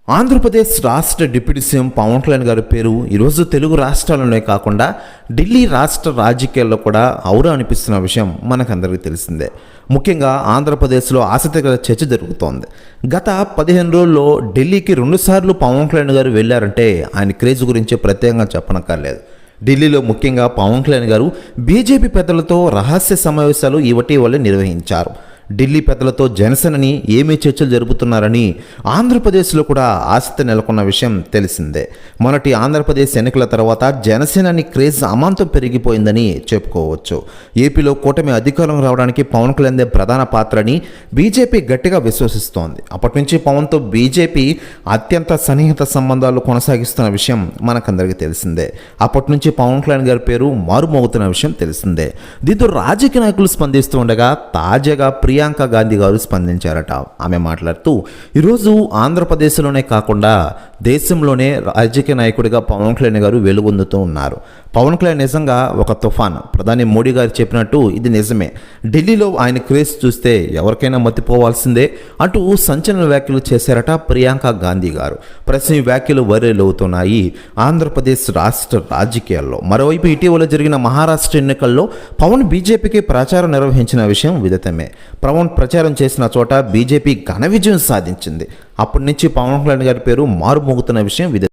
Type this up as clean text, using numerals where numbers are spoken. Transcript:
ఆంధ్రప్రదేశ్ రాష్ట్ర deputy CM Pawan Kalyan గారి పేరు ఈరోజు తెలుగు రాష్ట్రాలలోనే కాకుండా ఢిల్లీ రాష్ట్ర రాజకీయాల్లో కూడా ఔరా అనిపిస్తున్న విషయం మనకందరికీ తెలిసిందే. ముఖ్యంగా ఆంధ్రప్రదేశ్లో ఆసక్తికర చర్చ జరుగుతోంది. గత 15 రోజుల్లో ఢిల్లీకి 2 సార్లు పవన్ కళ్యాణ్ గారు వెళ్ళారంటే ఆయన క్రేజ్ గురించి ప్రత్యేకంగా చెప్పనక్కర్లేదు. ఢిల్లీలో ముఖ్యంగా పవన్ కళ్యాణ్ గారు బీజేపీ పెద్దలతో రహస్య సమావేశాలు ఇటీవలే నిర్వహించారు. ఢిల్లీ పెద్దలతో జనసేనని ఏమీ చర్చలు జరుపుతున్నారని ఆంధ్రప్రదేశ్లో కూడా ఆసక్తి నెలకొన్న విషయం తెలిసిందే. మొన్నటి ఆంధ్రప్రదేశ్ ఎన్నికల తర్వాత జనసేనని క్రేజ్ అమాంతం పెరిగిపోయిందని చెప్పుకోవచ్చు. ఏపీలో కూటమి అధికారం రావడానికి పవన్ కళ్యాణ్దే ప్రధాన పాత్రని బీజేపీ గట్టిగా విశ్వసిస్తోంది. అప్పటి నుంచి పవన్తో బీజేపీ అత్యంత సన్నిహిత సంబంధాలు కొనసాగిస్తున్న విషయం మనకందరికీ తెలిసిందే. అప్పటి నుంచి పవన్ కళ్యాణ్ గారి పేరు మారుమోగుతున్న విషయం తెలిసిందే. దీంతో రాజకీయ నాయకులు స్పందిస్తూ ఉండగా తాజాగా ప్రియాంక గాంధీ గారు స్పందించారట. ఆమె మాట్లాడుతూ ఈరోజు ఆంధ్రప్రదేశ్లోనే కాకుండా దేశంలోనే రాజకీయ నాయకుడిగా పవన్ కళ్యాణ్ గారు వెలుగొందుతూ ఉన్నారు. పవన్ కళ్యాణ్ నిజంగా ఒక తుఫాన్. ప్రధాని మోడీ గారు చెప్పినట్టు ఇది నిజమే. ఢిల్లీలో ఆయన క్రేజ్ చూస్తే ఎవరికైనా మతిపోవాల్సిందే అంటూ సంచలన వ్యాఖ్యలు చేశారట ప్రియాంక గాంధీ గారు. ప్రస్తుతం ఈ వ్యాఖ్యలు వైరల్ అవుతున్నాయి ఆంధ్రప్రదేశ్ రాష్ట్ర రాజకీయాల్లో. మరోవైపు ఇటీవల జరిగిన మహారాష్ట్ర ఎన్నికల్లో పవన్ బీజేపీకి ప్రచారం నిర్వహించిన విషయం విదితమే. పవన్ ప్రచారం చేసిన చోట బీజేపీ ఘన విజయం సాధించింది. అప్పటి నుంచి పవన్ కళ్యాణ్ గారి పేరు మారుమోగుతున్న విషయం విదితమే.